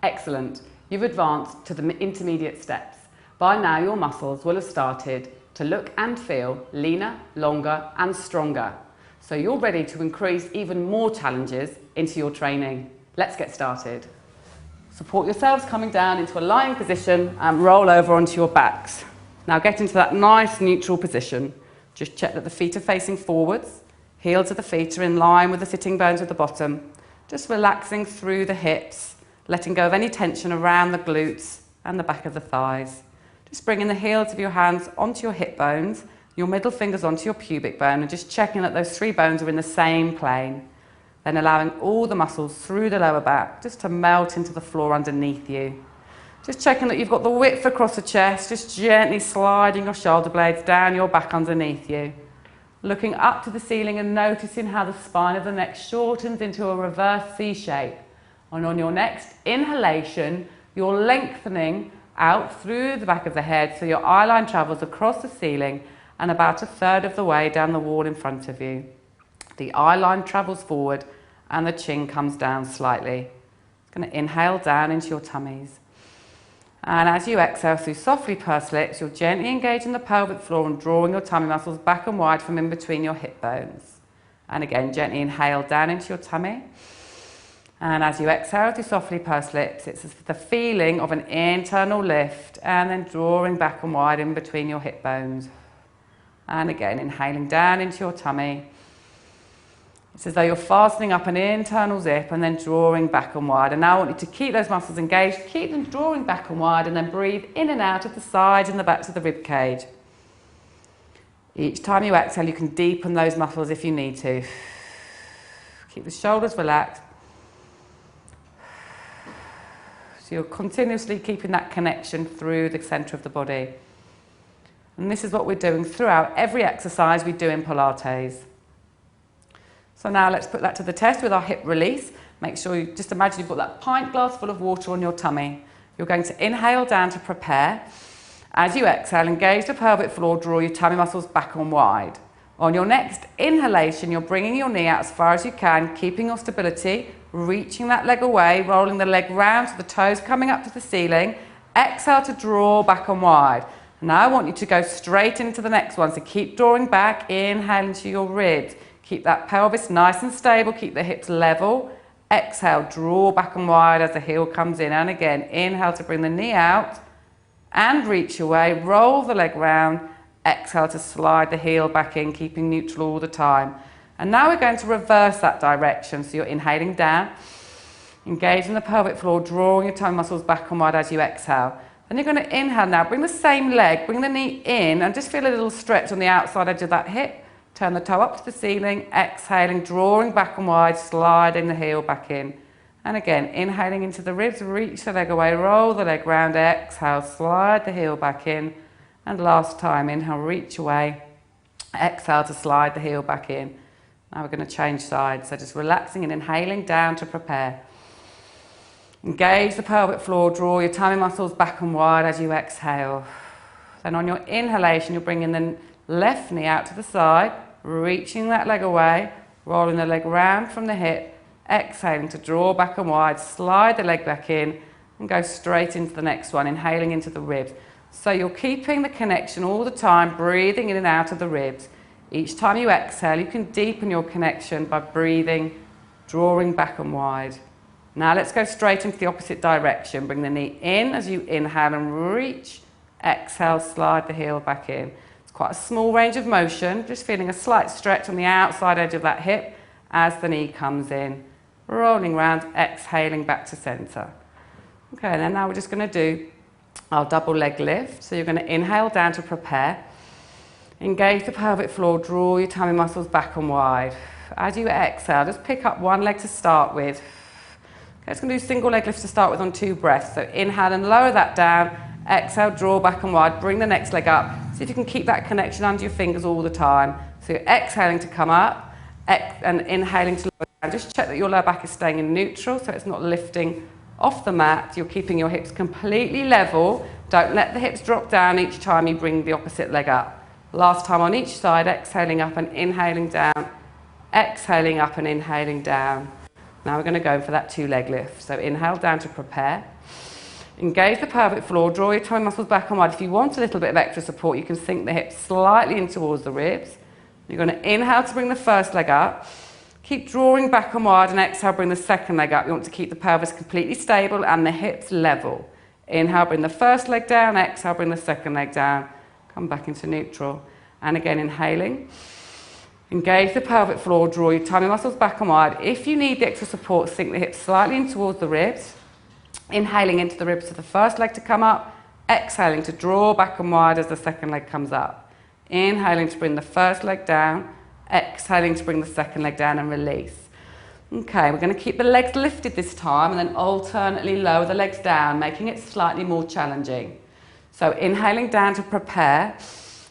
Excellent. You've advanced to the intermediate steps. By now your muscles will have started to look and feel leaner, longer and stronger. So you're ready to increase even more challenges into your training. Let's get started. Support yourselves coming down into a lying position and roll over onto your backs. Now get into that nice neutral position. Just check that the feet are facing forwards. Heels of the feet are in line with the sitting bones at the bottom. Just relaxing through the hips. Letting go of any tension around the glutes and the back of the thighs. Just bringing the heels of your hands onto your hip bones, your middle fingers onto your pubic bone, and just checking that those three bones are in the same plane. Then allowing all the muscles through the lower back just to melt into the floor underneath you. Just checking that you've got the width across the chest, just gently sliding your shoulder blades down your back underneath you. Looking up to the ceiling and noticing how the spine of the neck shortens into a reverse C shape. And on your next inhalation, you're lengthening out through the back of the head so your eye line travels across the ceiling and about a third of the way down the wall in front of you. The eye line travels forward and the chin comes down slightly. It's going to inhale down into your tummies. And as you exhale through softly pursed lips, you're gently engaging the pelvic floor and drawing your tummy muscles back and wide from in between your hip bones. And again, gently inhale down into your tummy. And as you exhale through softly pursed lips, it's the feeling of an internal lift and then drawing back and wide in between your hip bones. And again, inhaling down into your tummy. It's as though you're fastening up an internal zip and then drawing back and wide. And now I want you to keep those muscles engaged, keep them drawing back and wide, and then breathe in and out of the sides and the backs of the rib cage. Each time you exhale, you can deepen those muscles if you need to. Keep the shoulders relaxed. So you're continuously keeping that connection through the centre of the body. And this is what we're doing throughout every exercise we do in Pilates. So now let's put that to the test with our hip release. Make sure you just imagine you've got that pint glass full of water on your tummy. You're going to inhale down to prepare. As you exhale, engage the pelvic floor, draw your tummy muscles back and wide. On your next inhalation, you're bringing your knee out as far as you can, keeping your stability, reaching that leg away, rolling the leg round so the toes coming up to the ceiling. Exhale to draw back and wide. Now I want you to go straight into the next one. So keep drawing back, inhale into your ribs. Keep that pelvis nice and stable, keep the hips level. Exhale, draw back and wide as the heel comes in. And again, inhale to bring the knee out and reach away, roll the leg round. Exhale to slide the heel back in, keeping neutral all the time. And now we're going to reverse that direction. So you're inhaling down, engaging the pelvic floor, drawing your tummy muscles back and wide as you exhale. Then you're going to inhale now, bring the same leg, bring the knee in and just feel a little stretch on the outside edge of that hip. Turn the toe up to the ceiling, exhaling, drawing back and wide, sliding the heel back in. And again, inhaling into the ribs, reach the leg away, roll the leg round, exhale, slide the heel back in. And last time, inhale, reach away, exhale to slide the heel back in. Now we're going to change sides, so just relaxing and inhaling down to prepare. Engage the pelvic floor, draw your tummy muscles back and wide as you exhale. Then on your inhalation, you're bringing the left knee out to the side, reaching that leg away, rolling the leg round from the hip, exhaling to draw back and wide, slide the leg back in and go straight into the next one, inhaling into the ribs. So you're keeping the connection all the time, breathing in and out of the ribs. Each time you exhale, you can deepen your connection by breathing, drawing back and wide. Now let's go straight into the opposite direction. Bring the knee in as you inhale and reach. Exhale, slide the heel back in. It's quite a small range of motion, just feeling a slight stretch on the outside edge of that hip as the knee comes in. Rolling round, exhaling back to centre. Okay, and then now we're just going to do our double leg lift. So you're going to inhale down to prepare. Engage the pelvic floor, draw your tummy muscles back and wide. As you exhale, just pick up one leg to start with. Okay, it's going to do single leg lift to start with on 2 breaths. So inhale and lower that down. Exhale, draw back and wide. Bring the next leg up. See if you can keep that connection under your fingers all the time. So you're exhaling to come up and inhaling to lower down. Just check that your lower back is staying in neutral so it's not lifting off the mat. You're keeping your hips completely level. Don't let the hips drop down each time you bring the opposite leg up. Last time on each side, exhaling up and inhaling down. Exhaling up and inhaling down. Now we're going to go for that 2-leg lift. So inhale down to prepare. Engage the pelvic floor, draw your tummy muscles back and wide. If you want a little bit of extra support, you can sink the hips slightly in towards the ribs. You're going to inhale to bring the first leg up. Keep drawing back and wide, and exhale, bring the second leg up. You want to keep the pelvis completely stable and the hips level. Inhale, bring the first leg down. Exhale, bring the second leg down. Come back into neutral. And again, inhaling. Engage the pelvic floor, draw your tummy muscles back and wide. If you need the extra support, sink the hips slightly in towards the ribs. Inhaling into the ribs for the first leg to come up. Exhaling to draw back and wide as the second leg comes up. Inhaling to bring the first leg down. Exhaling to bring the second leg down and release. Okay, we're going to keep the legs lifted this time and then alternately lower the legs down, making it slightly more challenging. So inhaling down to prepare.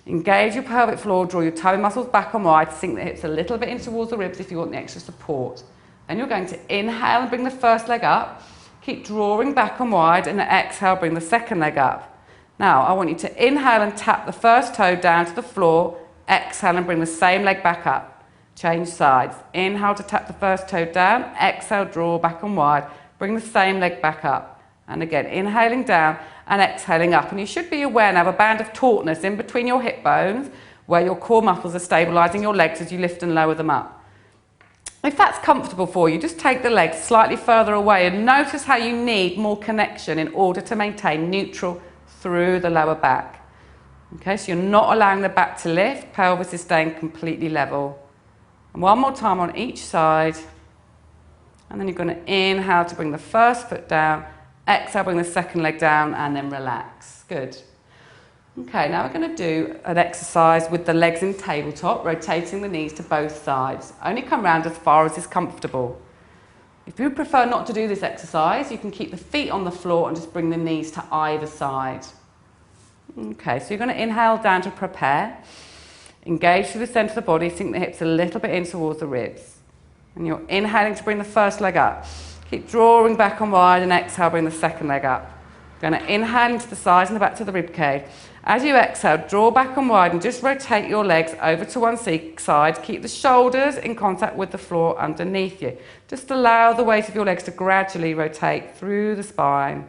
Engage your pelvic floor, draw your tummy muscles back and wide, sink the hips a little bit in towards the ribs if you want the extra support. Then you're going to inhale and bring the first leg up. Keep drawing back and wide, and exhale, bring the second leg up. Now, I want you to inhale and tap the first toe down to the floor. Exhale and bring the same leg back up. Change sides. Inhale to tap the first toe down. Exhale, draw back and wide. Bring the same leg back up. And again, inhaling down and exhaling up. And you should be aware now of a band of tautness in between your hip bones where your core muscles are stabilising your legs as you lift and lower them up. If that's comfortable for you, just take the legs slightly further away and notice how you need more connection in order to maintain neutral through the lower back. Okay, so you're not allowing the back to lift, pelvis is staying completely level. And one more time on each side. And then you're going to inhale to bring the first foot down, exhale, bring the second leg down, and then relax. Good. Okay, now we're going to do an exercise with the legs in tabletop, rotating the knees to both sides. Only come round as far as is comfortable. If you prefer not to do this exercise, you can keep the feet on the floor and just bring the knees to either side. Okay, so you're going to inhale down to prepare. Engage through the centre of the body, sink the hips a little bit in towards the ribs. And you're inhaling to bring the first leg up. Keep drawing back and wide, and exhale, bring the second leg up. You're going to inhale into the sides and the back to the rib cage. As you exhale, draw back and wide and just rotate your legs over to one side. Keep the shoulders in contact with the floor underneath you. Just allow the weight of your legs to gradually rotate through the spine.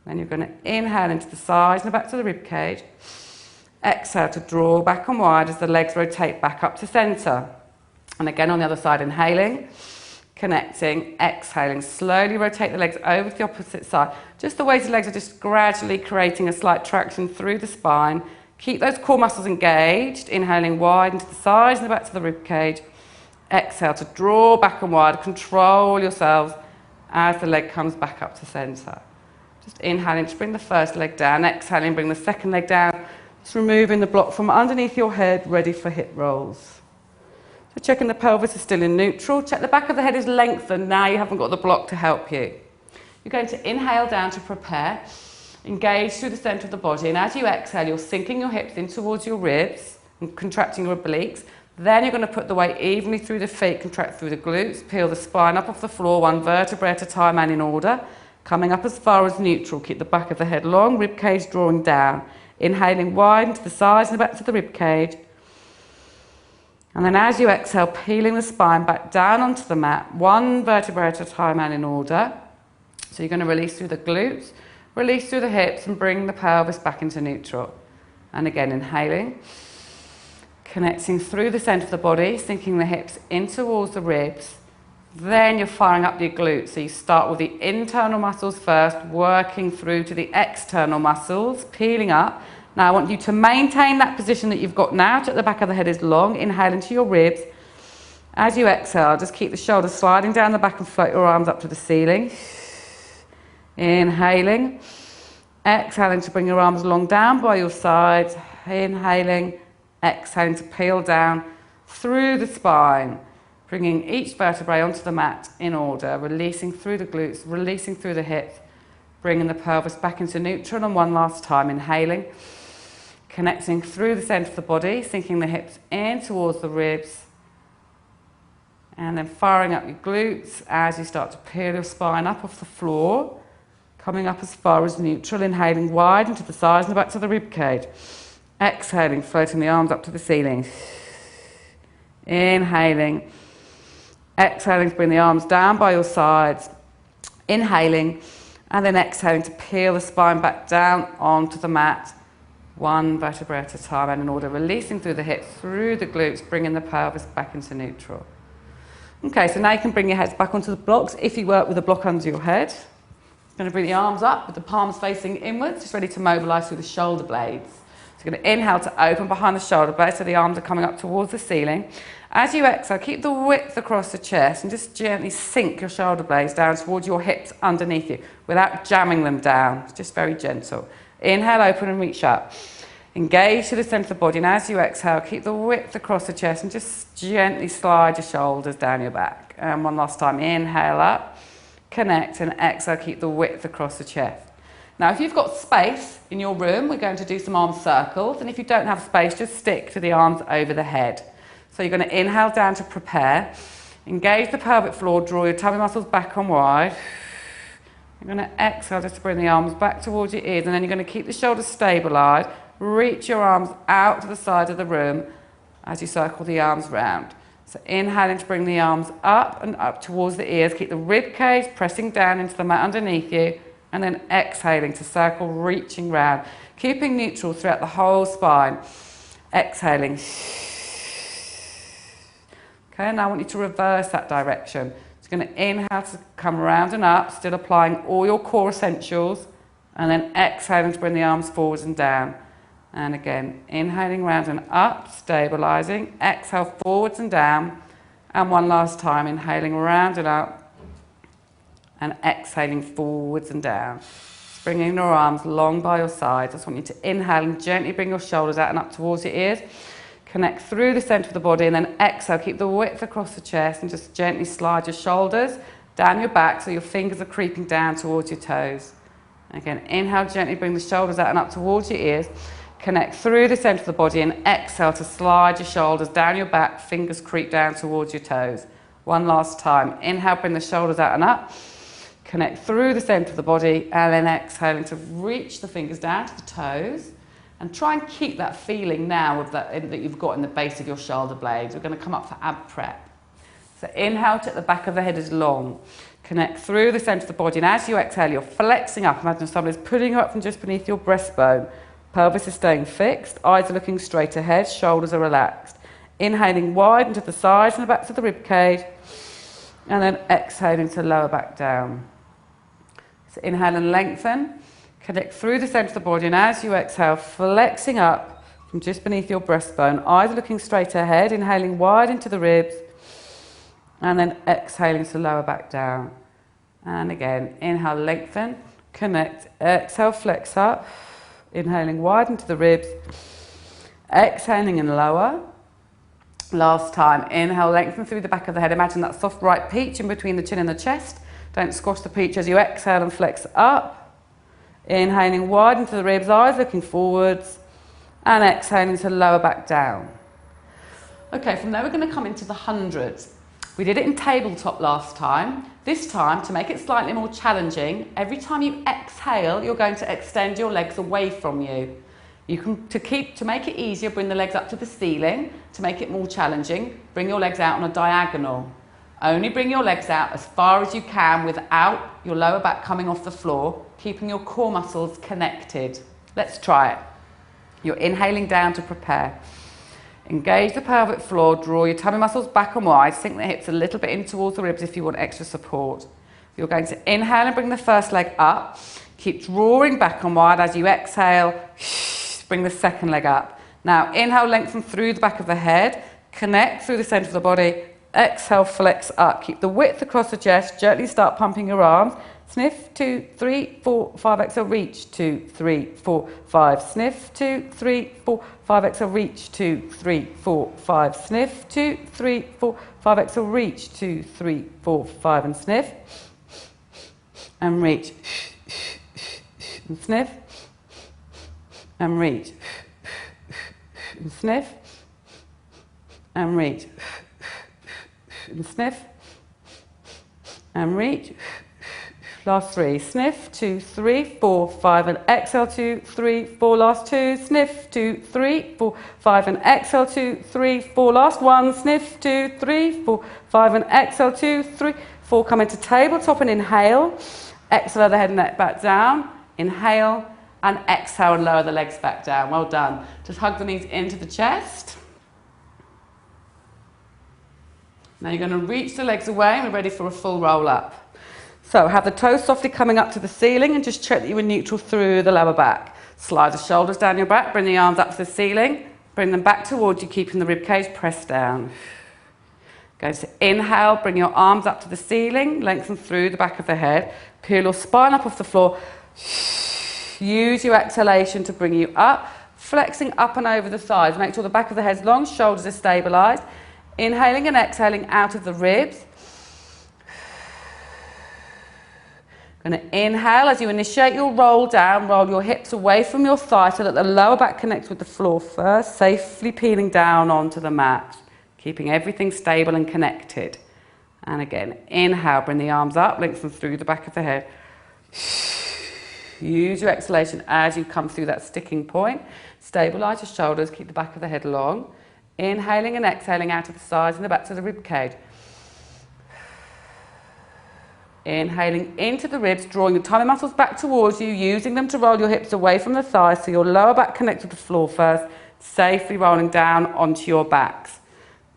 Then you're going to inhale into the sides and the back to the rib cage. Exhale to draw back and wide as the legs rotate back up to centre. And again on the other side, inhaling, connecting, exhaling. Slowly rotate the legs over to the opposite side. Just the weighted legs are just gradually creating a slight traction through the spine. Keep those core muscles engaged. Inhaling wide into the sides and the back to the rib cage. Exhale to draw back and wide. Control yourselves as the leg comes back up to centre. Just inhaling to bring the first leg down. Exhaling, bring the second leg down. Just removing the block from underneath your head, ready for hip rolls. So checking the pelvis is still in neutral. Check the back of the head is lengthened. Now you haven't got the block to help you. You're going to inhale down to prepare. Engage through the centre of the body. And as you exhale, you're sinking your hips in towards your ribs and contracting your obliques. Then you're going to put the weight evenly through the feet, contract through the glutes, peel the spine up off the floor, one vertebrae at a time and in order. Coming up as far as neutral. Keep the back of the head long, rib cage drawing down. Inhaling wide into the sides and the back to the rib cage. And then as you exhale, peeling the spine back down onto the mat, one vertebrae at a time and in order. So you're going to release through the glutes, release through the hips and bring the pelvis back into neutral. And again, inhaling, connecting through the centre of the body, sinking the hips in towards the ribs. Then you're firing up your glutes. So you start with the internal muscles first, working through to the external muscles, peeling up. Now I want you to maintain that position that you've got now. At the back of the head is long. Inhale into your ribs. As you exhale, just keep the shoulders sliding down the back and float your arms up to the ceiling. Inhaling. Exhaling to bring your arms long down by your sides. Inhaling. Exhaling to peel down through the spine. Bringing each vertebrae onto the mat in order. Releasing through the glutes, releasing through the hips. Bringing the pelvis back into neutral. And one last time, inhaling. Connecting through the centre of the body, sinking the hips in towards the ribs. And then firing up your glutes as you start to peel your spine up off the floor. Coming up as far as neutral, inhaling wide into the sides and back to the rib cage. Exhaling, floating the arms up to the ceiling. Inhaling. Exhaling to bring the arms down by your sides. Inhaling and then exhaling to peel the spine back down onto the mat. One vertebra at a time, and in order, releasing through the hips, through the glutes, bringing the pelvis back into neutral. Okay, so now you can bring your heads back onto the blocks if you work with a block under your head. You're going to bring the arms up with the palms facing inwards, just ready to mobilise through the shoulder blades. So you're going to inhale to open behind the shoulder blades, so the arms are coming up towards the ceiling. As you exhale, keep the width across the chest and just gently sink your shoulder blades down towards your hips underneath you without jamming them down. It's just very gentle. Inhale, open and reach up. Engage to the centre of the body, and as you exhale, keep the width across the chest and just gently slide your shoulders down your back. And one last time, inhale up, connect, and exhale, keep the width across the chest. Now, if you've got space in your room, we're going to do some arm circles, and if you don't have space, just stick to the arms over the head. So you're going to inhale down to prepare, engage the pelvic floor, draw your tummy muscles back and wide. You're going to exhale just to bring the arms back towards your ears, and then you're going to keep the shoulders stabilised. Reach your arms out to the side of the room as you circle the arms round. So inhaling to bring the arms up and up towards the ears. Keep the rib cage pressing down into the mat underneath you, and then exhaling to circle, reaching round, keeping neutral throughout the whole spine. Exhaling. Okay, now I want you to reverse that direction. So you're going to inhale to come round and up, still applying all your core essentials, and then exhaling to bring the arms forwards and down. And again, inhaling round and up, stabilising. Exhale forwards and down. And one last time, inhaling round and up. And exhaling forwards and down. Just bringing your arms long by your sides. I just want you to inhale and gently bring your shoulders out and up towards your ears. Connect through the centre of the body, and then exhale. Keep the width across the chest and just gently slide your shoulders down your back so your fingers are creeping down towards your toes. Again, inhale, gently bring the shoulders out and up towards your ears. Connect through the centre of the body and exhale to slide your shoulders down your back, fingers creep down towards your toes. One last time. Inhale, bring the shoulders out and up. Connect through the centre of the body, and then exhaling to reach the fingers down to the toes. And try and keep that feeling now of that you've got in the base of your shoulder blades. We're going to come up for ab prep. So inhale, take the back of the head as long. Connect through the centre of the body, and as you exhale, you're flexing up. Imagine somebody's putting you up from just beneath your breastbone. Pelvis is staying fixed, eyes are looking straight ahead, shoulders are relaxed. Inhaling wide into the sides and the backs of the rib cage, and then exhaling to lower back down. So inhale and lengthen, connect through the centre of the body, and as you exhale, flexing up from just beneath your breastbone, eyes are looking straight ahead, inhaling wide into the ribs, and then exhaling to lower back down. And again, inhale, lengthen, connect, exhale, flex up. Inhaling wide into the ribs, exhaling and lower. Last time, inhale, lengthen through the back of the head. Imagine that soft right peach in between the chin and the chest. Don't squash the peach as you exhale and flex up. Inhaling wide into the ribs, eyes looking forwards, and exhaling to lower back down. Okay, from there we're going to come into the hundreds. We did it in tabletop last time. This time, to make it slightly more challenging, every time you exhale, you're going to extend your legs away from you. You can, to make it easier, bring the legs up to the ceiling. To make it more challenging, bring your legs out on a diagonal. Only bring your legs out as far as you can without your lower back coming off the floor, keeping your core muscles connected. Let's try it. You're inhaling down to prepare. Engage the pelvic floor, draw your tummy muscles back and wide, sink the hips a little bit in towards the ribs if you want extra support. You're going to inhale and bring the first leg up. Keep drawing back and wide as you exhale. Bring the second leg up. Now inhale, lengthen through the back of the head. Connect through the centre of the body. Exhale, flex up. Keep the width across the chest. Gently start pumping your arms. Sniff, 2, 3, 4, 5, exhale, reach, 2, 3, 4, 5. Sniff, 2, 3, 4, 5, exhale, reach, 2, 3, 4, 5. Sniff, 2, 3, 4, 5, exhale, reach, 2, 3, 4, 5. And sniff. And reach. And sniff. And reach. And sniff. And reach. And sniff. And reach. Last 3, sniff, 2, 3, 4, 5, and exhale, 2, 3, 4, last 2, sniff, 2, 3, 4, 5, and exhale, 2, 3, 4, last 1, sniff, 2, 3, 4, 5, and exhale, 2, 3, 4, come into tabletop and inhale, exhale the head and neck back down, inhale, and exhale and lower the legs back down. Well done. Just hug the knees into the chest. Now you're going to reach the legs away and we're ready for a full roll up. So have the toes softly coming up to the ceiling and just check that you're in neutral through the lower back. Slide the shoulders down your back, bring the arms up to the ceiling, bring them back towards you, keeping the ribcage pressed down. Going to inhale, bring your arms up to the ceiling, lengthen through the back of the head, peel your spine up off the floor. Use your exhalation to bring you up, flexing up and over the thighs. Make sure the back of the head's long, shoulders are stabilised. Inhaling and exhaling out of the ribs. Going to inhale as you initiate your roll down, roll your hips away from your thighs so that the lower back connects with the floor first, safely peeling down onto the mat, keeping everything stable and connected. And again, inhale, bring the arms up, lengthen through the back of the head. Use your exhalation as you come through that sticking point. Stabilise your shoulders, keep the back of the head long. Inhaling and exhaling out of the sides and the back to the rib cage. Inhaling into the ribs, drawing your tummy muscles back towards you, using them to roll your hips away from the thighs so your lower back connects with the floor first, safely rolling down onto your backs.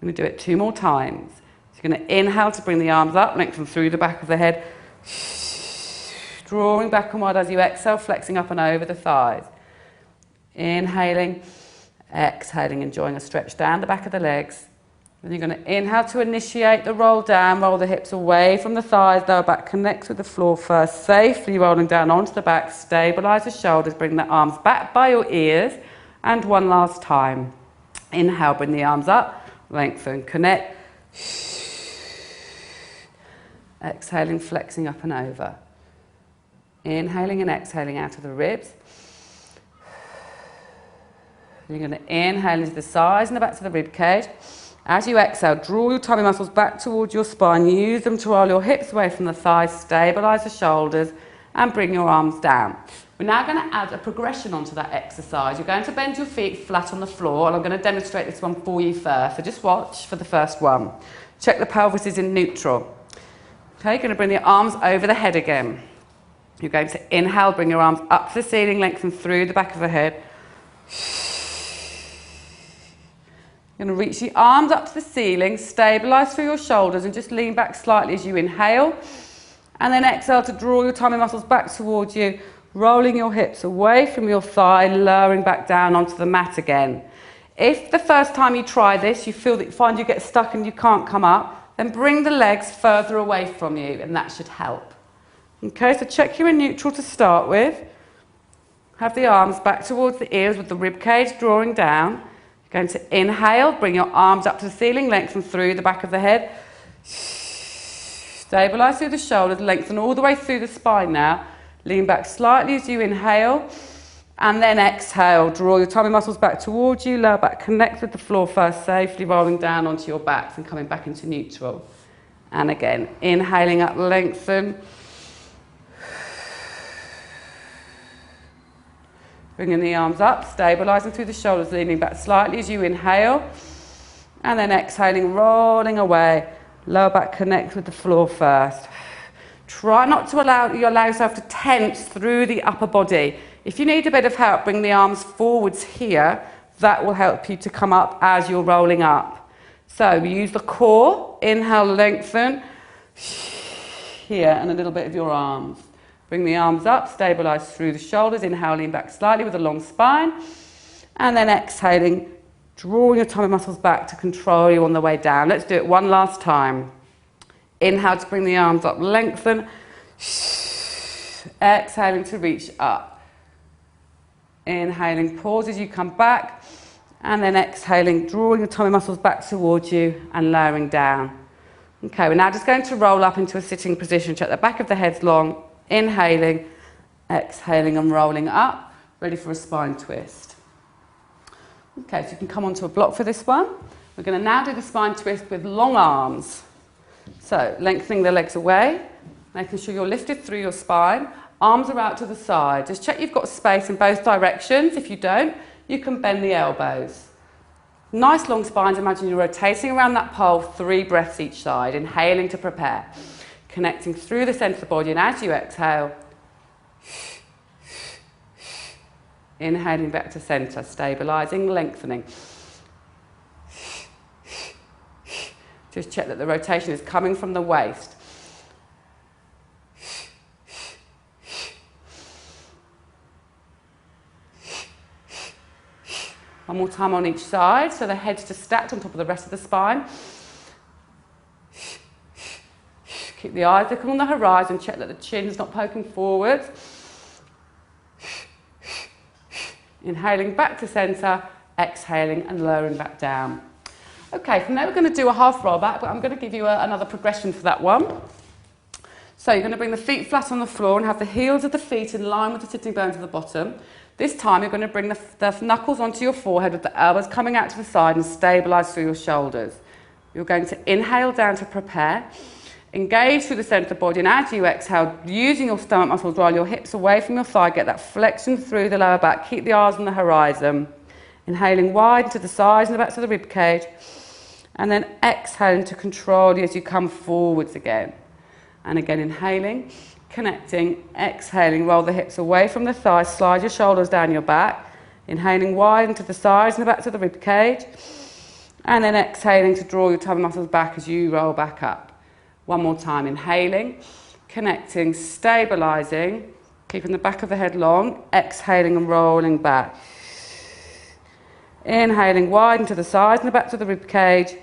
I'm going to do it 2 more times. So you're going to inhale to bring the arms up, lengthen through the back of the head. Drawing back and wide as you exhale, flexing up and over the thighs. Inhaling, exhaling, enjoying a stretch down the back of the legs. Then you're going to inhale to initiate the roll down, roll the hips away from the thighs, lower back connects with the floor first, safely rolling down onto the back, stabilise the shoulders, bring the arms back by your ears, and 1 last time. Inhale, bring the arms up, lengthen, connect. Exhaling, flexing up and over. Inhaling and exhaling out of the ribs. You're going to inhale into the sides and the back to the rib cage. As you exhale, draw your tummy muscles back towards your spine. Use them to roll your hips away from the thighs, stabilise the shoulders, and bring your arms down. We're now going to add a progression onto that exercise. You're going to bend your feet flat on the floor, and I'm going to demonstrate this one for you first. So just watch for the first one. Check the pelvis is in neutral. Okay, you're going to bring the arms over the head again. You're going to inhale, bring your arms up to the ceiling, lengthen through the back of the head. You're going to reach the arms up to the ceiling, stabilise through your shoulders and just lean back slightly as you inhale. And then exhale to draw your tummy muscles back towards you, rolling your hips away from your thigh, lowering back down onto the mat again. If the first time you try this, you find you get stuck and you can't come up, then bring the legs further away from you and that should help. Okay, so check you're in neutral to start with. Have the arms back towards the ears with the rib cage drawing down. You're going to inhale, bring your arms up to the ceiling, lengthen through the back of the head. Stabilise through the shoulders, lengthen all the way through the spine now. Lean back slightly as you inhale. And then exhale, draw your tummy muscles back towards you, lower back connect with the floor first, safely rolling down onto your backs and coming back into neutral. And again, inhaling up, lengthen. Bringing the arms up, stabilising through the shoulders, leaning back slightly as you inhale. And then exhaling, rolling away. Lower back connect with the floor first. Try not to allow yourself to tense through the upper body. If you need a bit of help, bring the arms forwards here. That will help you to come up as you're rolling up. So we use the core, inhale, lengthen. Here, and a little bit of your arms. Bring the arms up, stabilise through the shoulders, inhale, lean back slightly with a long spine, and then exhaling, drawing your tummy muscles back to control you on the way down. Let's do it 1 last time. Inhale to bring the arms up, lengthen, exhaling to reach up. Inhaling, pause as you come back, and then exhaling, drawing your tummy muscles back towards you and lowering down. Okay, we're now just going to roll up into a sitting position. Check the back of the head's long. Inhaling, exhaling and rolling up, ready for a spine twist. Okay, so you can come onto a block for this one. We're going to now do the spine twist with long arms. So, lengthening the legs away, making sure you're lifted through your spine. Arms are out to the side. Just check you've got space in both directions. If you don't, you can bend the elbows. Nice long spines. Imagine you're rotating around that pole, 3 breaths each side, inhaling to prepare. Connecting through the centre of the body, and as you exhale, inhaling back to centre, stabilising, lengthening. Just check that the rotation is coming from the waist. One more time on each side, so the head's just stacked on top of the rest of the spine. Keep the eyes looking on the horizon, check that the chin's not poking forwards. Inhaling back to centre, exhaling and lowering back down. Okay, from there we're going to do a half roll back, but I'm going to give you another progression for that one. So you're going to bring the feet flat on the floor and have the heels of the feet in line with the sitting bones at the bottom. This time you're going to bring the knuckles onto your forehead with the elbows coming out to the side and stabilise through your shoulders. You're going to inhale down to prepare. Engage through the centre of the body, and as you exhale, using your stomach muscles, roll your hips away from your thigh, get that flexion through the lower back, keep the eyes on the horizon. Inhaling wide to the sides and the backs of the rib cage, and then exhaling to control you as you come forwards again. And again, inhaling, connecting, exhaling, roll the hips away from the thighs, slide your shoulders down your back, inhaling wide into the sides and the backs of the rib cage, and then exhaling to draw your tummy muscles back as you roll back up. One more time, inhaling, connecting, stabilising, keeping the back of the head long, exhaling and rolling back. Inhaling wide into the sides and the back of the rib cage,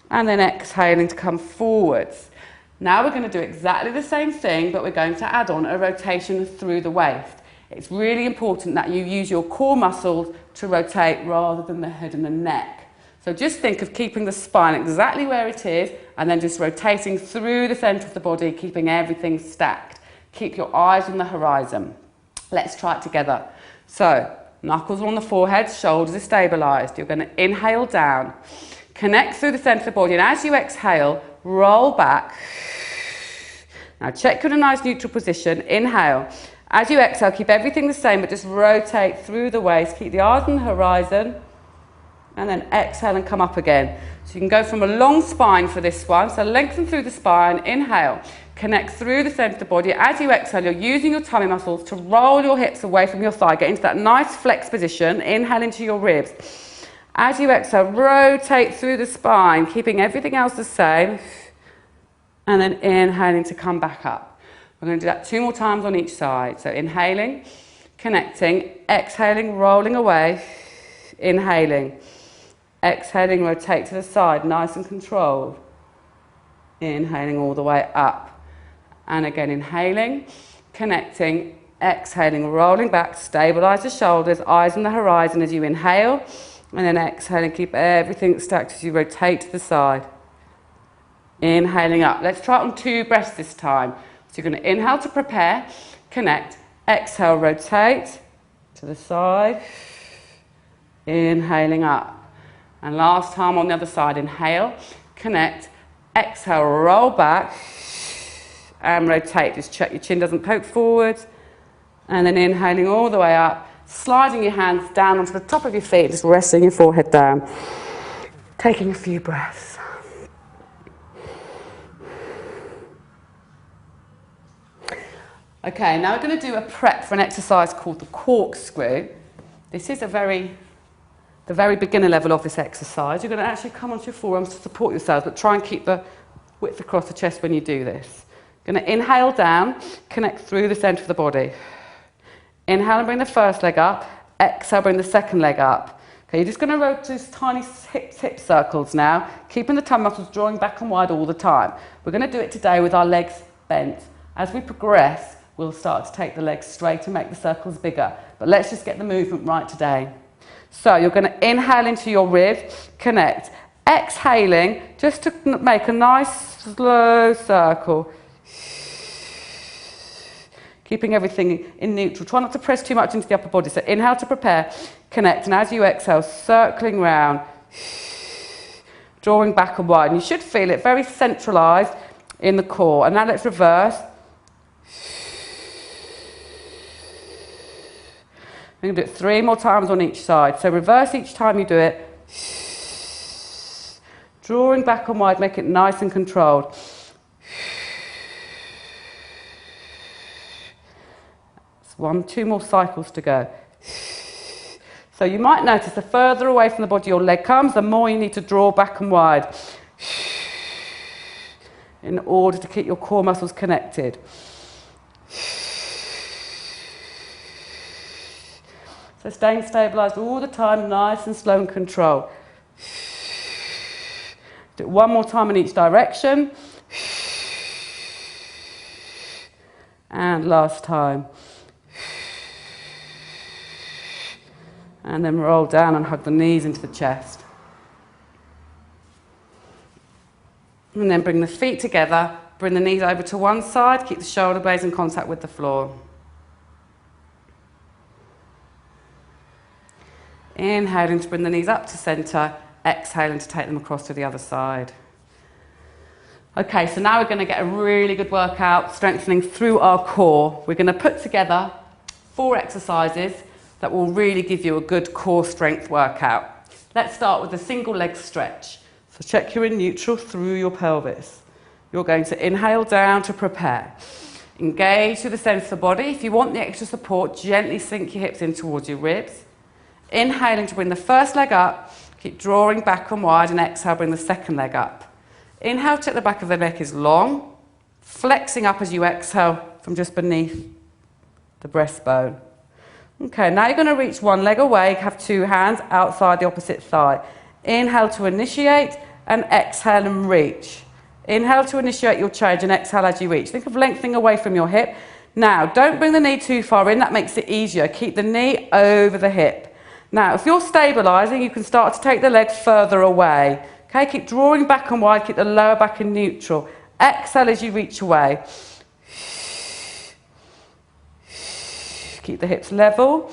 and then exhaling to come forwards. Now we're going to do exactly the same thing, but we're going to add on a rotation through the waist. It's really important that you use your core muscles to rotate rather than the head and the neck. So just think of keeping the spine exactly where it is and then just rotating through the centre of the body, keeping everything stacked. Keep your eyes on the horizon. Let's try it together. So, knuckles on the forehead, shoulders are stabilised. You're going to inhale down, connect through the centre of the body, and as you exhale, roll back. Now check you're in a nice neutral position. Inhale. As you exhale, keep everything the same, but just rotate through the waist. Keep the eyes on the horizon. And then exhale and come up again. So you can go from a long spine for this one. So lengthen through the spine, inhale, connect through the centre of the body. As you exhale, you're using your tummy muscles to roll your hips away from your thigh. Get into that nice flex position, inhale into your ribs. As you exhale, rotate through the spine, keeping everything else the same. And then inhaling to come back up. We're going to do that 2 more times on each side. So inhaling, connecting, exhaling, rolling away, inhaling. Exhaling, rotate to the side, nice and controlled. Inhaling all the way up. And again, inhaling, connecting, exhaling, rolling back, stabilise the shoulders, eyes on the horizon as you inhale. And then exhaling, keep everything stacked as you rotate to the side. Inhaling up. Let's try it on 2 breaths this time. So you're going to inhale to prepare, connect, exhale, rotate to the side. Inhaling up. And last time on the other side, inhale, connect, exhale, roll back, and rotate. Just check your chin doesn't poke forwards. And then inhaling all the way up, sliding your hands down onto the top of your feet, just resting your forehead down. Taking a few breaths. Okay, now we're going to do a prep for an exercise called the corkscrew. This is the very beginner level of this exercise. You're going to actually come onto your forearms to support yourselves, but try and keep the width across the chest when you do this. You're going to inhale down, connect through the centre of the body. Inhale and bring the first leg up. Exhale, bring the second leg up. Okay, you're just going to rotate these tiny hip circles now, keeping the tummy muscles drawing back and wide all the time. We're going to do it today with our legs bent. As we progress, we'll start to take the legs straight and make the circles bigger. But let's just get the movement right today. So you're going to inhale into your rib, connect. Exhaling, just to make a nice slow circle. Keeping everything in neutral. Try not to press too much into the upper body. So inhale to prepare, connect. And as you exhale, circling round, drawing back and wide. And you should feel it very centralised in the core. And now let's reverse. We're going to do it 3 more times on each side. So reverse each time you do it. Drawing back and wide, make it nice and controlled. 1, 2 more cycles to go. So you might notice the further away from the body your leg comes, the more you need to draw back and wide in order to keep your core muscles connected. So staying stabilised all the time, nice and slow and controlled. Do it 1 more time in each direction. And last time. And then roll down and hug the knees into the chest. And then bring the feet together, bring the knees over to one side, keep the shoulder blades in contact with the floor. Inhaling to bring the knees up to centre, exhaling to take them across to the other side. Okay, so now we're going to get a really good workout strengthening through our core. We're going to put together 4 exercises that will really give you a good core strength workout. Let's start with a single leg stretch. So check you're in neutral through your pelvis. You're going to inhale down to prepare. Engage to the centre of the body. If you want the extra support, gently sink your hips in towards your ribs. Inhaling to bring the first leg up. Keep drawing back and wide, and exhale, bring the second leg up. Inhale, check the back of the neck is long. Flexing up as you exhale from just beneath the breastbone. Okay, now you're going to reach one leg away, have 2 hands outside the opposite thigh. Inhale to initiate and exhale and reach. Inhale to initiate your change and exhale as you reach. Think of lengthening away from your hip. Now, don't bring the knee too far in, that makes it easier. Keep the knee over the hip. Now, if you're stabilising, you can start to take the leg further away. Okay, keep drawing back and wide, keep the lower back in neutral. Exhale as you reach away. Keep the hips level,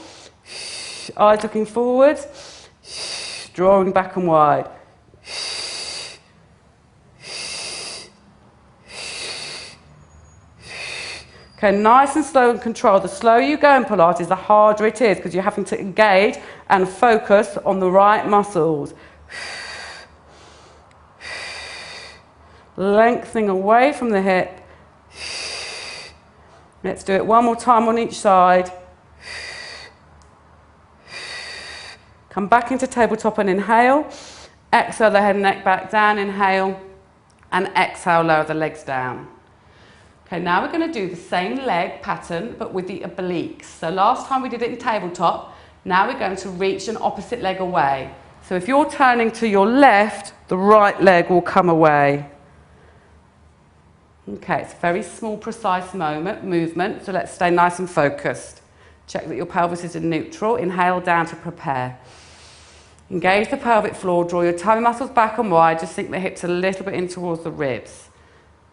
eyes looking forward, drawing back and wide. Okay, nice and slow and controlled. The slower you go in Pilates, the harder it is because you're having to engage and focus on the right muscles. Lengthening away from the hip. Let's do it 1 more time on each side. Come back into tabletop and inhale. Exhale the head and neck back down, inhale. And exhale, lower the legs down. Okay, now we're going to do the same leg pattern, but with the obliques. So last time we did it in tabletop, now we're going to reach an opposite leg away. So if you're turning to your left, the right leg will come away. Okay, it's a very small, precise movement, so let's stay nice and focused. Check that your pelvis is in neutral. Inhale down to prepare. Engage the pelvic floor, draw your tummy muscles back and wide, just sink the hips a little bit in towards the ribs.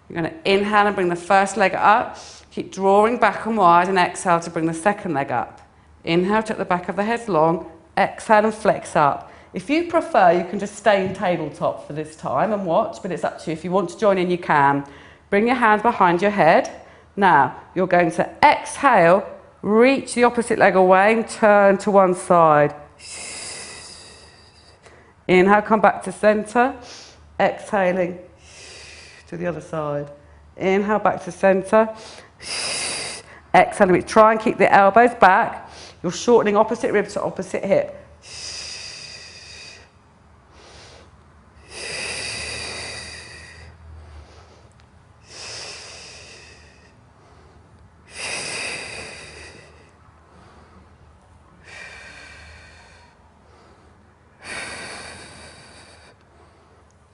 You're going to inhale and bring the first leg up. Keep drawing back and wide and exhale to bring the second leg up. Inhale, check the back of the head long. Exhale and flex up. If you prefer, you can just stay in tabletop for this time and watch, but it's up to you. If you want to join in, you can. Bring your hands behind your head. Now, you're going to exhale, reach the opposite leg away and turn to one side. Inhale, come back to centre. Exhaling to the other side. Inhale, back to centre. Exhale, try and keep the elbows back. You're shortening opposite rib to opposite hip.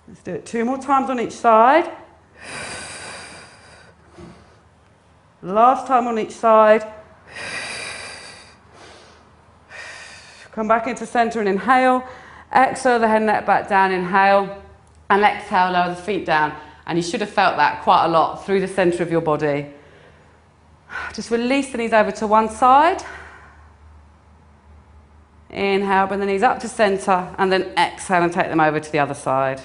Let's do it 2 more times on each side. Last time on each side. Come back into centre and inhale. Exhale the head and neck back down, inhale. And exhale, lower the feet down. And you should have felt that quite a lot through the centre of your body. Just release the knees over to one side. Inhale, bring the knees up to centre. And then exhale and take them over to the other side.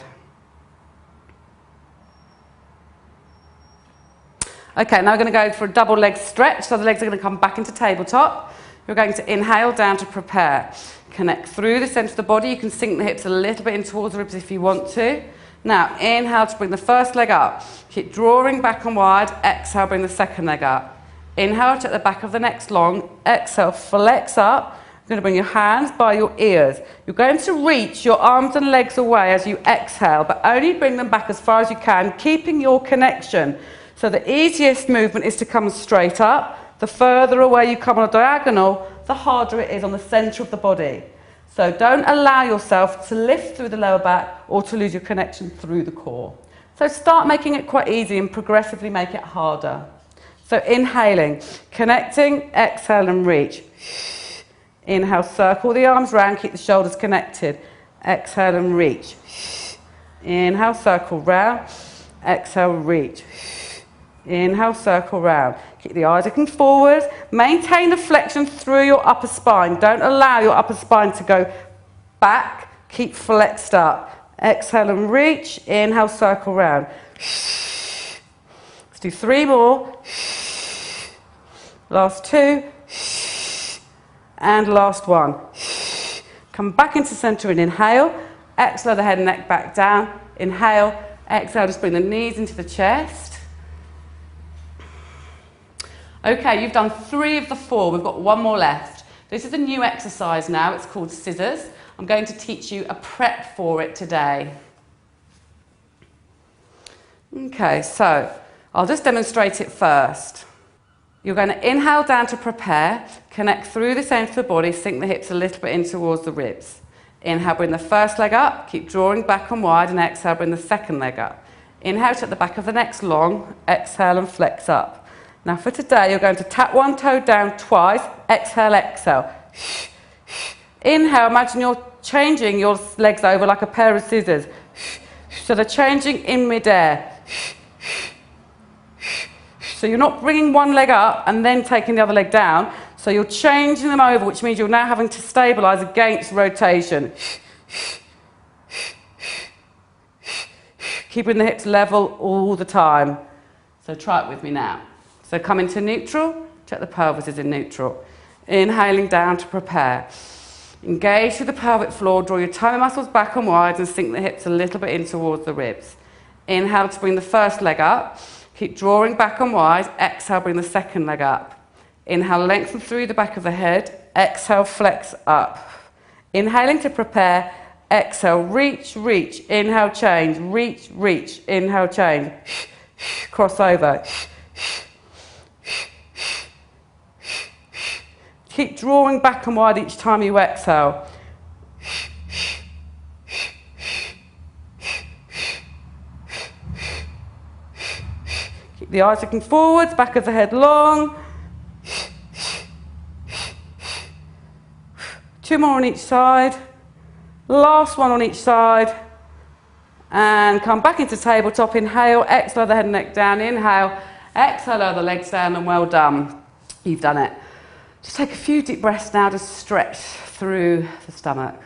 Okay, now we're going to go for a double leg stretch. So the legs are going to come back into tabletop. You're going to inhale down to prepare. Connect through the centre of the body. You can sink the hips a little bit in towards the ribs if you want to. Now, inhale to bring the first leg up. Keep drawing back and wide. Exhale, bring the second leg up. Inhale to the back of the neck long. Exhale, flex up. You're going to bring your hands by your ears. You're going to reach your arms and legs away as you exhale, but only bring them back as far as you can, keeping your connection. So the easiest movement is to come straight up. The further away you come on a diagonal, the harder it is on the centre of the body. So don't allow yourself to lift through the lower back or to lose your connection through the core. So start making it quite easy and progressively make it harder. So inhaling, connecting, exhale and reach. Inhale, circle the arms round, keep the shoulders connected. Exhale and reach. Inhale, circle round. Exhale, reach. Inhale, circle round. Keep the eyes looking forward. Maintain the flexion through your upper spine. Don't allow your upper spine to go back. Keep flexed up. Exhale and reach. Inhale, circle round. Let's do 3 more. Last 2. And last 1. Come back into centre and inhale. Exhale the head and neck back down. Inhale. Exhale, just bring the knees into the chest. Okay, you've done 3 of the 4. We've got 1 more left. This is a new exercise now. It's called scissors. I'm going to teach you a prep for it today. Okay, so I'll just demonstrate it first. You're going to inhale down to prepare, connect through the centre of the body, sink the hips a little bit in towards the ribs. Inhale, bring the first leg up, keep drawing back and wide, and exhale, bring the second leg up. Inhale, at the back of the neck long, exhale and flex up. Now for today, you're going to tap 1 toe down twice, exhale, exhale. Inhale, imagine you're changing your legs over like a pair of scissors. So they're changing in midair. So you're not bringing one leg up and then taking the other leg down. So you're changing them over, which means you're now having to stabilise against rotation. Keeping the hips level all the time. So try it with me now. So come into neutral, check the pelvis is in neutral. Inhaling down to prepare. Engage through the pelvic floor, draw your tummy muscles back and wide and sink the hips a little bit in towards the ribs. Inhale to bring the first leg up. Keep drawing back and wide. Exhale, bring the second leg up. Inhale, lengthen through the back of the head. Exhale, flex up. Inhaling to prepare. Exhale, reach, reach. Inhale, change. Reach, reach. Inhale, change. Cross over. Keep drawing back and wide each time you exhale. Keep the eyes looking forwards, back of the head long. 2 more on each side. Last 1 on each side. And come back into tabletop. Inhale, exhale the head and neck down. Inhale, exhale the legs down, and well done. You've done it. Just take a few deep breaths now to stretch through the stomach.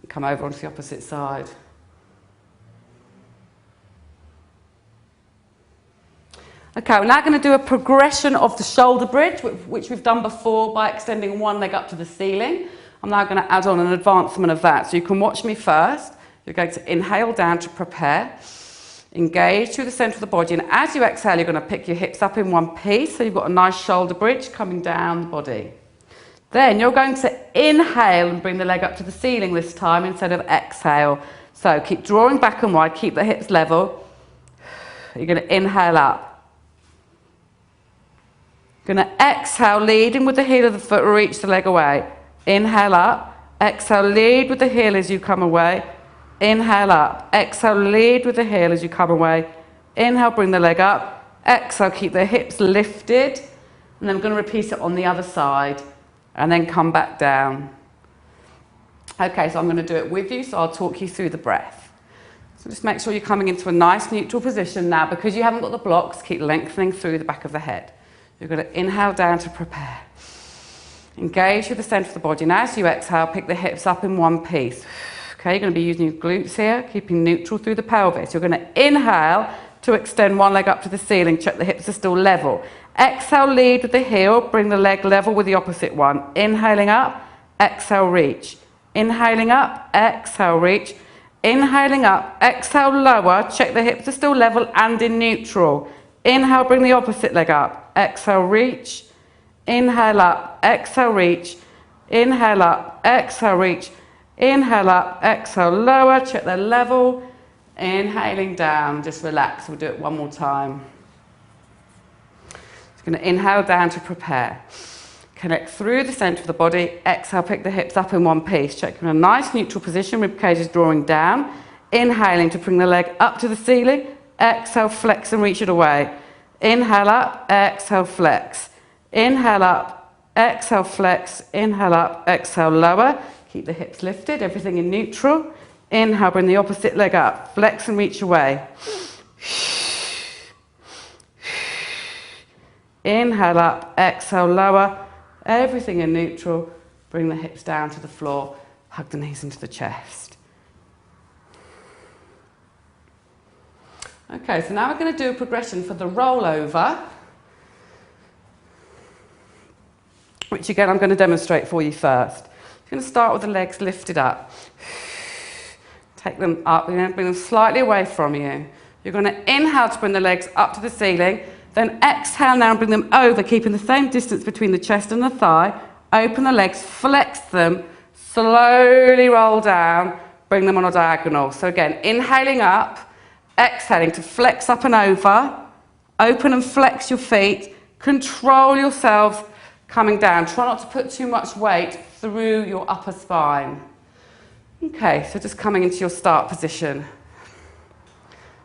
Come over onto the opposite side. Okay, we're now going to do a progression of the shoulder bridge, which we've done before by extending 1 leg up to the ceiling. I'm now going to add on an advancement of that. So you can watch me first. You're going to inhale down to prepare. Engage through the centre of the body, and as you exhale, you're going to pick your hips up in one piece, so you've got a nice shoulder bridge coming down the body. Then you're going to inhale and bring the leg up to the ceiling this time instead of exhale. So keep drawing back and wide, keep the hips level. You're going to inhale up. You're going to exhale, leading with the heel of the foot, reach the leg away. Inhale up, exhale, lead with the heel as you come away. Inhale up, exhale, lead with the heel as you come away. Inhale, bring the leg up. Exhale, keep the hips lifted. And then we're going to repeat it on the other side. And then come back down. Okay, so I'm going to do it with you, so I'll talk you through the breath. So just make sure you're coming into a nice neutral position now. Because you haven't got the blocks, keep lengthening through the back of the head. You're going to inhale down to prepare. Engage with the centre of the body. Now as you exhale, pick the hips up in one piece. Okay, you're going to be using your glutes here, keeping neutral through the pelvis. You're going to inhale to extend one leg up to the ceiling. Check the hips are still level. Exhale, lead with the heel. Bring the leg level with the opposite one. Inhaling up, exhale, reach. Inhaling up, exhale, reach. Inhaling up, exhale, lower. Check the hips are still level and in neutral. Inhale, bring the opposite leg up. Exhale, reach. Inhale up, exhale, reach. Inhale up, exhale, reach. Inhale up, exhale, lower. Check the level. Inhaling down, just relax. We'll do it one more time. Just going to inhale down to prepare. Connect through the centre of the body. Exhale, pick the hips up in one piece. Check you're in a nice neutral position. Rib cage is drawing down. Inhaling to bring the leg up to the ceiling. Exhale, flex and reach it away. Inhale up, exhale, flex. Inhale up, exhale, flex. Inhale up, exhale, lower. Keep the hips lifted, everything in neutral. Inhale, bring the opposite leg up. Flex and reach away. Inhale up, exhale, lower. Everything in neutral. Bring the hips down to the floor. Hug the knees into the chest. Okay, so now we're going to do a progression for the rollover, which again I'm going to demonstrate for you first. I'm going to start with the legs lifted up. Take them up, you're going to bring them slightly away from you. You're going to inhale to bring the legs up to the ceiling, then exhale now and bring them over, keeping the same distance between the chest and the thigh. Open the legs, flex them, slowly roll down, bring them on a diagonal. So again, inhaling up, exhaling to flex up and over, open and flex your feet, control yourselves coming down. Try not to put too much weight through your upper spine. Okay, so just coming into your start position.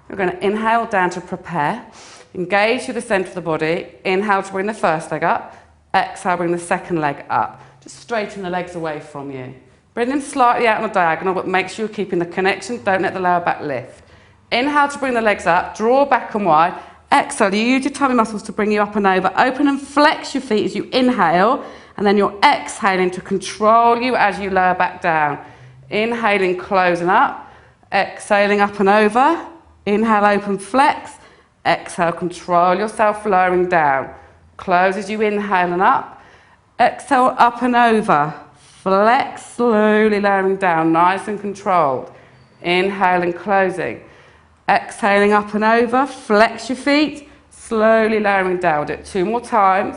You're going to inhale down to prepare. Engage through the centre of the body. Inhale to bring the first leg up. Exhale, bring the second leg up. Just straighten the legs away from you. Bring them slightly out on the diagonal, but make sure you're keeping the connection. Don't let the lower back lift. Inhale to bring the legs up. Draw back and wide. Exhale, you use your tummy muscles to bring you up and over. Open and flex your feet as you inhale, and then you're exhaling to control you as you lower back down. Inhaling, closing up. Exhaling up and over. Inhale, open, flex. Exhale, control yourself, lowering down. Close as you inhale and up. Exhale, up and over. Flex, slowly lowering down, nice and controlled. Inhaling, closing. Exhaling up and over. Flex your feet, slowly lowering down. Do it 2 more times.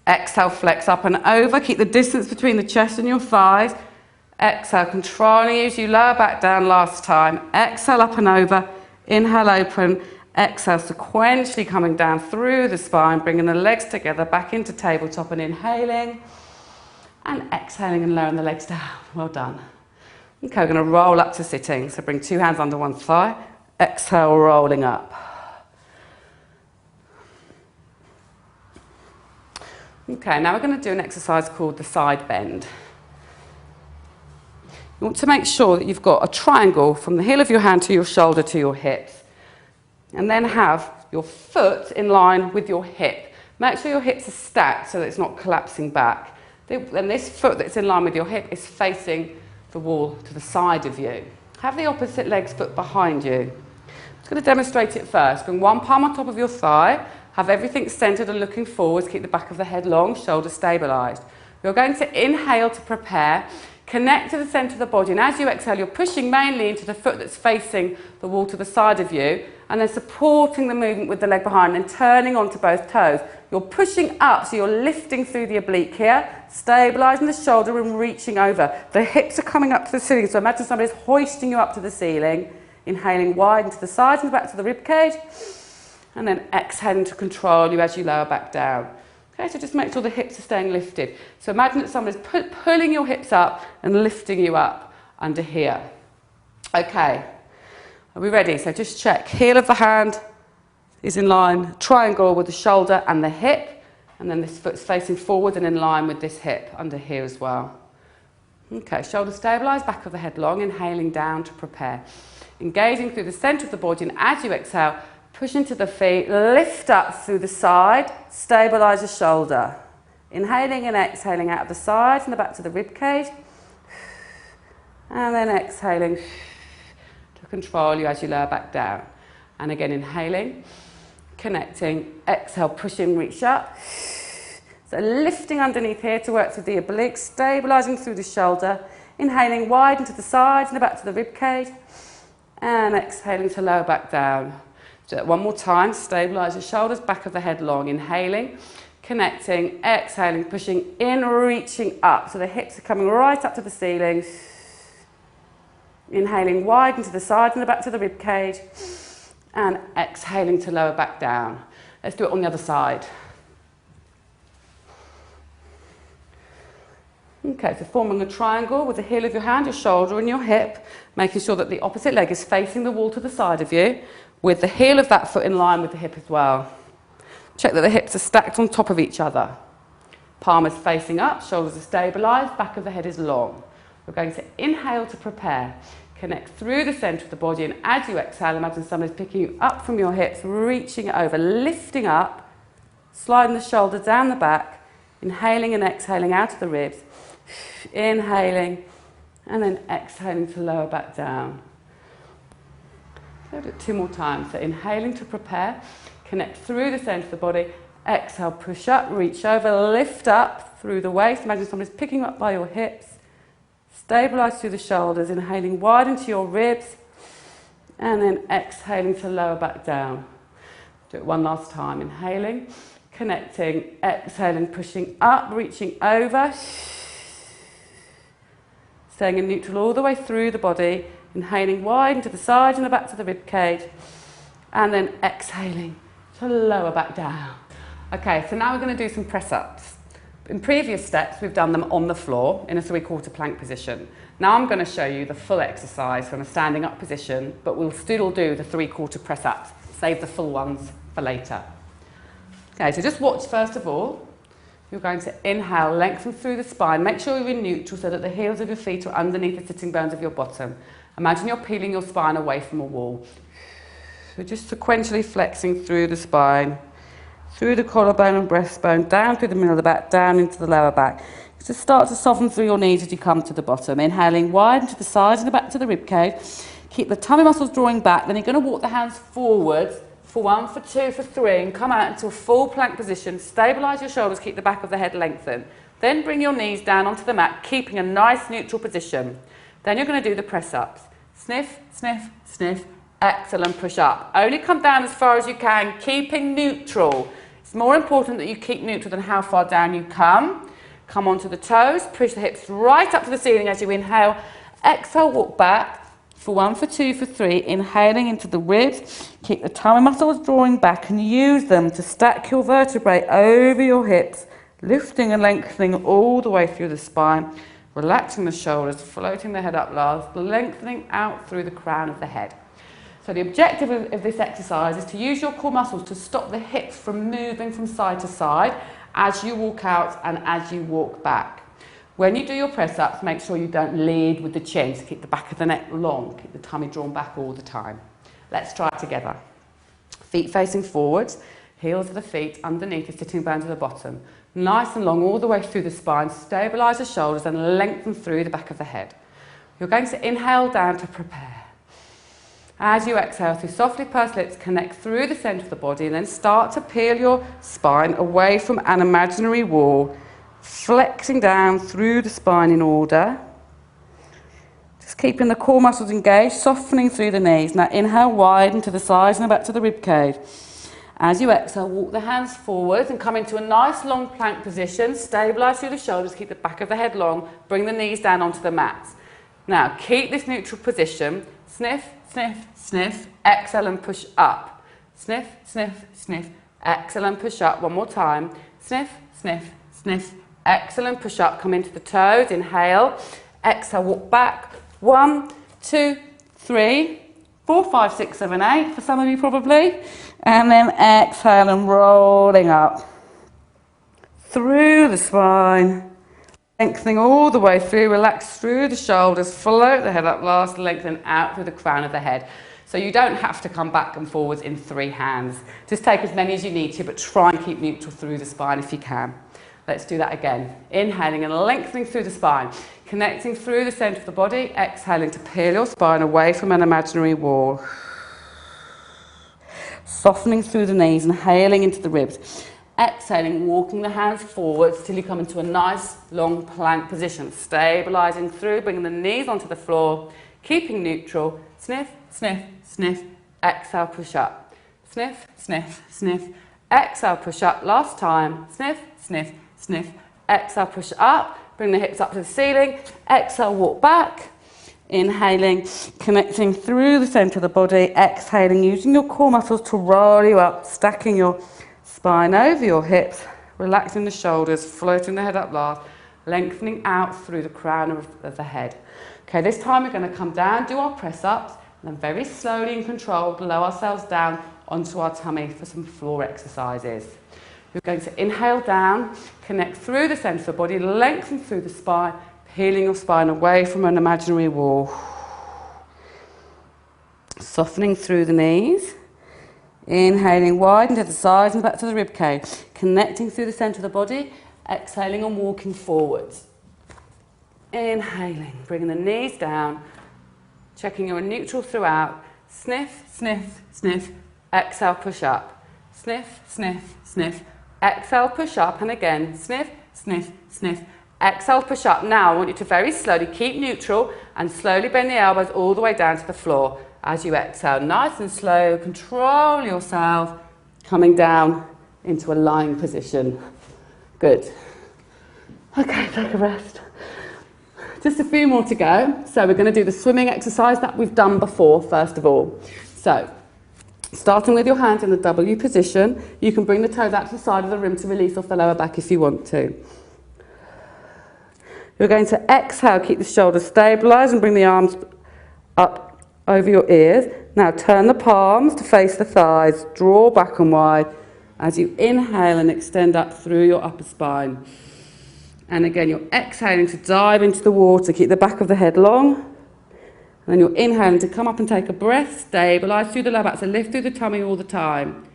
Exhale, flex up and over. Keep the distance between the chest and your thighs. Exhale, controlling as you lower back down last time. Exhale, up and over. Inhale, open. Exhale, sequentially coming down through the spine, bringing the legs together back into tabletop and inhaling. And exhaling and lowering the legs down. Well done. Okay, we're going to roll up to sitting. So bring 2 hands under one thigh. Exhale, rolling up. Okay, now we're going to do an exercise called the side bend. You want to make sure that you've got a triangle from the heel of your hand to your shoulder to your hips. And then have your foot in line with your hip. Make sure your hips are stacked so that it's not collapsing back. And this foot that's in line with your hip is facing the wall to the side of you. Have the opposite leg's foot behind you. I'm just going to demonstrate it first. Bring one palm on top of your thigh. Have everything centered and looking forwards. Keep the back of the head long, shoulders stabilized. You're going to inhale to prepare. Connect to the center of the body, and as you exhale, you're pushing mainly into the foot that's facing the wall to the side of you, and then supporting the movement with the leg behind and turning onto both toes. You're pushing up, so you're lifting through the oblique here, stabilizing the shoulder and reaching over. The hips are coming up to the ceiling, so imagine somebody's hoisting you up to the ceiling, inhaling wide into the sides and back to the rib cage, and then exhaling to control you as you lower back down. Okay, so just make sure the hips are staying lifted. So imagine that somebody's pulling your hips up and lifting you up under here. Okay, are we ready? So just check. Heel of the hand is in line, triangle with the shoulder and the hip, and then this foot's facing forward and in line with this hip under here as well. Okay, shoulder stabilised, back of the head long, inhaling down to prepare. Engaging through the centre of the body, and as you exhale, push into the feet, lift up through the side, stabilise the shoulder. Inhaling and exhaling out of the sides and the back to the rib cage. And then exhaling to control you as you lower back down. And again, inhaling, connecting, exhale, pushing, reach up. So lifting underneath here to work through the obliques, stabilising through the shoulder. Inhaling, widen to the sides and the back to the rib cage. And exhaling to lower back down. Do that one more time. Stabilise your shoulders, back of the head long. Inhaling, connecting, exhaling, pushing in, reaching up. So the hips are coming right up to the ceiling. Inhaling, widen to the side and the back to the rib cage. And exhaling to lower back down. Let's do it on the other side. Okay, so forming a triangle with the heel of your hand, your shoulder and your hip, making sure that the opposite leg is facing the wall to the side of you, with the heel of that foot in line with the hip as well. Check that the hips are stacked on top of each other. Palm is facing up, shoulders are stabilised, back of the head is long. We're going to inhale to prepare. Connect through the centre of the body, and as you exhale, imagine somebody's picking you up from your hips, reaching over, lifting up, sliding the shoulder down the back, inhaling and exhaling out of the ribs. Inhaling and then exhaling to lower back down. So do it 2 more times. So inhaling to prepare, connect through the centre of the body, exhale, push up, reach over, lift up through the waist. Imagine somebody's picking you up by your hips. Stabilise through the shoulders, inhaling wide into your ribs and then exhaling to lower back down. Do it one last time. Inhaling, connecting, exhaling, pushing up, reaching over. Staying in neutral all the way through the body, inhaling wide into the side and the back to the rib cage, and then exhaling to lower back down. Okay, so now we're going to do some press-ups. In previous steps, we've done them on the floor in a 3/4 plank position. Now I'm going to show you the full exercise from a standing up position, but we'll still do the 3/4 press-ups. Save the full ones for later. Okay, so just watch first of all. You're going to inhale, lengthen through the spine. Make sure you're in neutral so that the heels of your feet are underneath the sitting bones of your bottom. Imagine you're peeling your spine away from a wall. So just sequentially flexing through the spine, through the collarbone and breastbone, down through the middle of the back, down into the lower back. Just start to soften through your knees as you come to the bottom. Inhaling wide into the sides and the back to the rib cage. Keep the tummy muscles drawing back. Then you're going to walk the hands forwards. For 1, for 2, for 3, and come out into a full plank position. Stabilise your shoulders, keep the back of the head lengthened. Then bring your knees down onto the mat, keeping a nice neutral position. Then you're going to do the press-ups. Sniff, sniff, sniff, exhale and push up. Only come down as far as you can, keeping neutral. It's more important that you keep neutral than how far down you come. Come onto the toes, push the hips right up to the ceiling as you inhale. Exhale, walk back. For 1, for 2, for 3, inhaling into the ribs. Keep the tummy muscles drawing back and use them to stack your vertebrae over your hips, lifting and lengthening all the way through the spine, relaxing the shoulders, floating the head up last, lengthening out through the crown of the head. So the objective of this exercise is to use your core muscles to stop the hips from moving from side to side as you walk out and as you walk back. When you do your press-ups, make sure you don't lead with the chin. So keep the back of the neck long, keep the tummy drawn back all the time. Let's try it together. Feet facing forwards, heels of the feet underneath the sitting bones of the bottom. Nice and long all the way through the spine. Stabilise the shoulders and lengthen through the back of the head. You're going to inhale down to prepare. As you exhale through softly pursed lips, connect through the centre of the body and then start to peel your spine away from an imaginary wall. Flexing down through the spine in order. Just keeping the core muscles engaged, softening through the knees. Now inhale, widen to the sides and back to the rib cage. As you exhale, walk the hands forward and come into a nice long plank position. Stabilise through the shoulders, keep the back of the head long. Bring the knees down onto the mat. Now keep this neutral position. Sniff, sniff, sniff. Exhale and push up. Sniff, sniff, sniff. Exhale and push up. One more time. Sniff, sniff, sniff. Exhale and push up, come into the toes, inhale, exhale, walk back, 1, 2, 3, 4, 5, 6, 7, 8, for some of you probably, and then exhale and rolling up, through the spine, lengthening all the way through, relax through the shoulders, float the head up last, lengthen out through the crown of the head. So you don't have to come back and forwards in 3 hands, just take as many as you need to, but try and keep neutral through the spine if you can. Let's do that again. Inhaling and lengthening through the spine. Connecting through the centre of the body, exhaling to peel your spine away from an imaginary wall. Softening through the knees, inhaling into the ribs. Exhaling, walking the hands forwards till you come into a nice long plank position. Stabilising through, bringing the knees onto the floor, keeping neutral. Sniff, sniff, sniff. Exhale, push up. Sniff, sniff, sniff. Exhale, push up. Last time. Sniff, sniff, sniff. Exhale, push up. Bring the hips up to the ceiling. Exhale, walk back. Inhaling, connecting through the centre of the body. Exhaling, using your core muscles to roll you up, stacking your spine over your hips, relaxing the shoulders, floating the head up last, lengthening out through the crown of the head. Okay, this time we're going to come down, do our press-ups, and then very slowly and controlled, lower ourselves down onto our tummy for some floor exercises. We're going to inhale down, connect through the centre of the body, lengthen through the spine, peeling your spine away from an imaginary wall. Softening through the knees. Inhaling wide into the sides and back to the rib cage. Connecting through the centre of the body. Exhaling and walking forwards. Inhaling, bringing the knees down. Checking you're neutral throughout. Sniff, sniff, sniff. Exhale, push up. Sniff, sniff, sniff. Exhale, push up. And again, sniff, sniff, sniff. Exhale, push up. Now I want you to very slowly keep neutral and slowly bend the elbows all the way down to the floor. As you exhale, nice and slow, control yourself, coming down into a lying position. Good. Okay, take a rest. Just a few more to go. So we're going to do the swimming exercise that we've done before, first of all. So, starting with your hands in the W position, you can bring the toes out to the side of the room to release off the lower back if you want to. You're going to exhale, keep the shoulders stabilised and bring the arms up over your ears. Now turn the palms to face the thighs, draw back and wide as you inhale and extend up through your upper spine. And again, you're exhaling to dive into the water, keep the back of the head long. And then you're inhaling to come up and take a breath, stabilise through the lower back, so lift through the tummy all the time.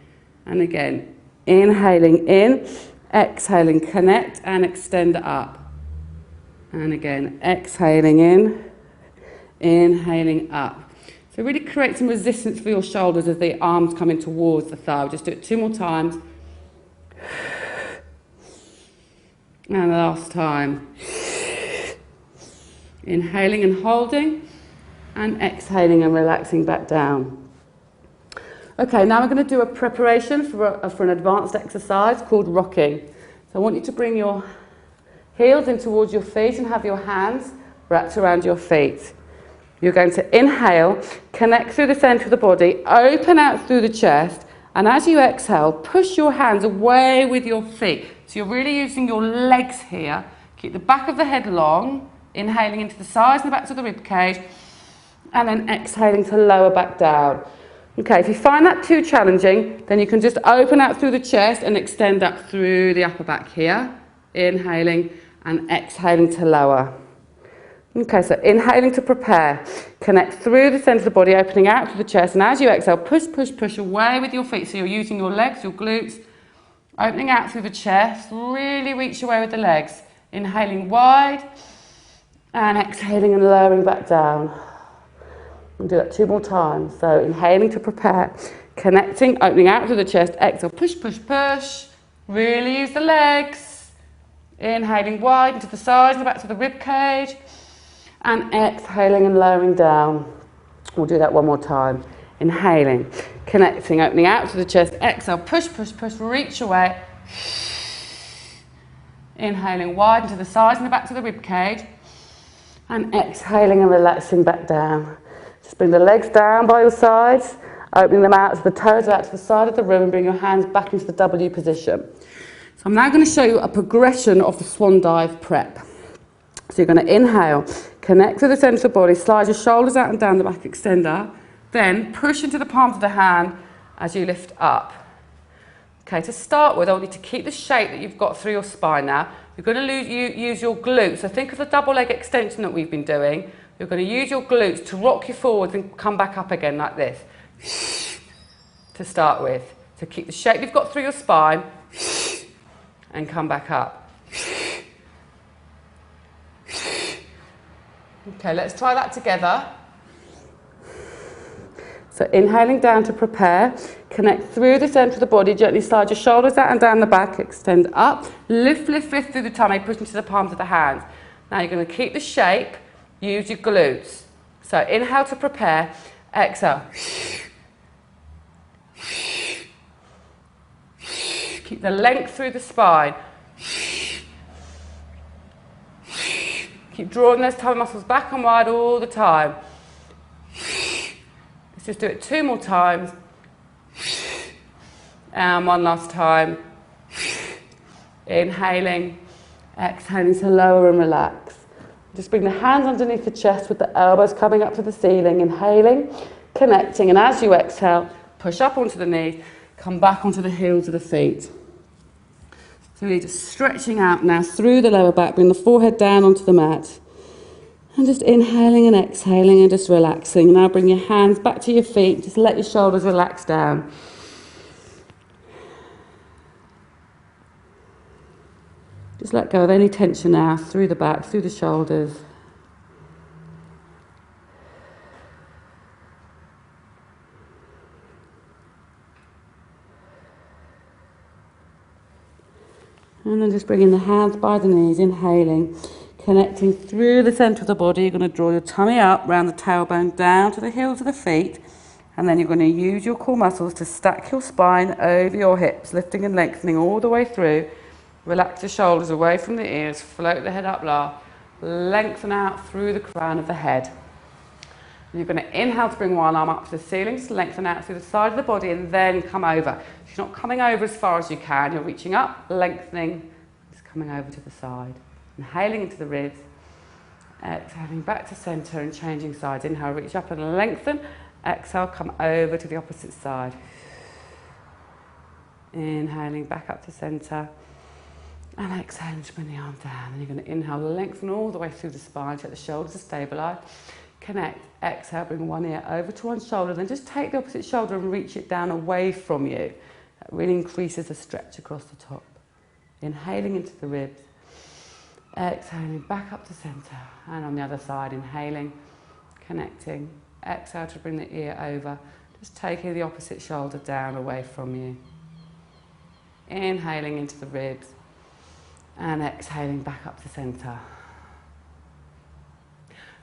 And again, inhaling in, exhaling, connect and extend up. And again, exhaling in, inhaling up. So really create some resistance for your shoulders as the arms come in towards the thigh. We'll just do it 2 more times. And last time. Inhaling and holding, and exhaling and relaxing back down. Okay, now we're going to do a preparation for an advanced exercise called rocking. So I want you to bring your heels in towards your feet and have your hands wrapped around your feet. You're going to inhale, connect through the centre of the body, open out through the chest, and as you exhale, push your hands away with your feet. So you're really using your legs here. Keep the back of the head long, inhaling into the sides and the back of the rib cage, and then exhaling to lower back down. Okay, if you find that too challenging, then you can just open out through the chest and extend up through the upper back here. Inhaling and exhaling to lower. Okay, so inhaling to prepare. Connect through the centre of the body, opening out through the chest. And as you exhale, push, push, push away with your feet. So you're using your legs, your glutes, opening out through the chest. Really reach away with the legs. Inhaling wide and exhaling and lowering back down. We'll do that 2 more times. So inhaling to prepare. Connecting, opening out through the chest. Exhale, push, push, push. Really use the legs. Inhaling wide into the sides and back to the rib cage. And exhaling and lowering down. We'll do that 1 more time. Inhaling, connecting, opening out to the chest. Exhale, push, push, push, reach away. Inhaling wide into the sides and the back to the rib cage. And exhaling and relaxing back down. Just bring the legs down by your sides, opening them out to the toes out to the side of the room, and bring your hands back into the W position. So I'm now going to show you a progression of the swan dive prep. So you're going to inhale, connect to the centre of the body, slide your shoulders out and down the back, extend up. Then push into the palms of the hand as you lift up. Okay, to start with, I want you to keep the shape that you've got through your spine now. You're going to use your glutes. So think of the double leg extension that we've been doing. You're going to use your glutes to rock you forwards and come back up again like this. To start with. So keep the shape you've got through your spine and come back up. Okay, let's try that together. So inhaling down to prepare, connect through the centre of the body, gently slide your shoulders out and down the back, extend up, lift, lift, lift through the tummy, push into the palms of the hands. Now you're going to keep the shape, use your glutes. So inhale to prepare, exhale. Keep the length through the spine. Keep drawing those tummy muscles back and wide all the time. Let's just do it 2 more times. And 1 last time. Inhaling, exhaling to lower and relax. Just bring the hands underneath the chest with the elbows coming up to the ceiling. Inhaling, connecting, and as you exhale, push up onto the knees, come back onto the heels of the feet. So really just stretching out now through the lower back, bring the forehead down onto the mat. And just inhaling and exhaling and just relaxing. Now bring your hands back to your feet, just let your shoulders relax down. Just let go of any tension now through the back, through the shoulders. And then just bringing the hands by the knees, inhaling, connecting through the centre of the body. You're going to draw your tummy up, round the tailbone, down to the heels of the feet. And then you're going to use your core muscles to stack your spine over your hips, lifting and lengthening all the way through. Relax the shoulders away from the ears, float the head up low, lengthen out through the crown of the head. And you're going to inhale to bring one arm up to the ceiling, just lengthen out through the side of the body and then come over. If you're not coming over as far as you can, you're reaching up, lengthening, just coming over to the side. Inhaling into the ribs, exhaling back to centre and changing sides. Inhale, reach up and lengthen. Exhale, come over to the opposite side. Inhaling back up to centre. And exhaling to bring the arm down. And you're going to inhale, lengthen all the way through the spine, check the shoulders to stabilise. Connect, exhale, bring one ear over to one shoulder, then just take the opposite shoulder and reach it down away from you. That really increases the stretch across the top. Inhaling into the ribs, exhaling back up to centre. And on the other side, inhaling, connecting, exhale to bring the ear over, just taking the opposite shoulder down away from you. Inhaling into the ribs, and exhaling back up to centre.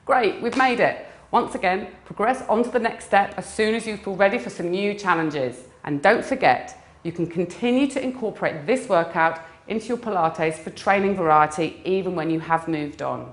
Great, we've made it. Once again, progress on to the next step as soon as you feel ready for some new challenges. And don't forget, you can continue to incorporate this workout into your Pilates for training variety even when you have moved on.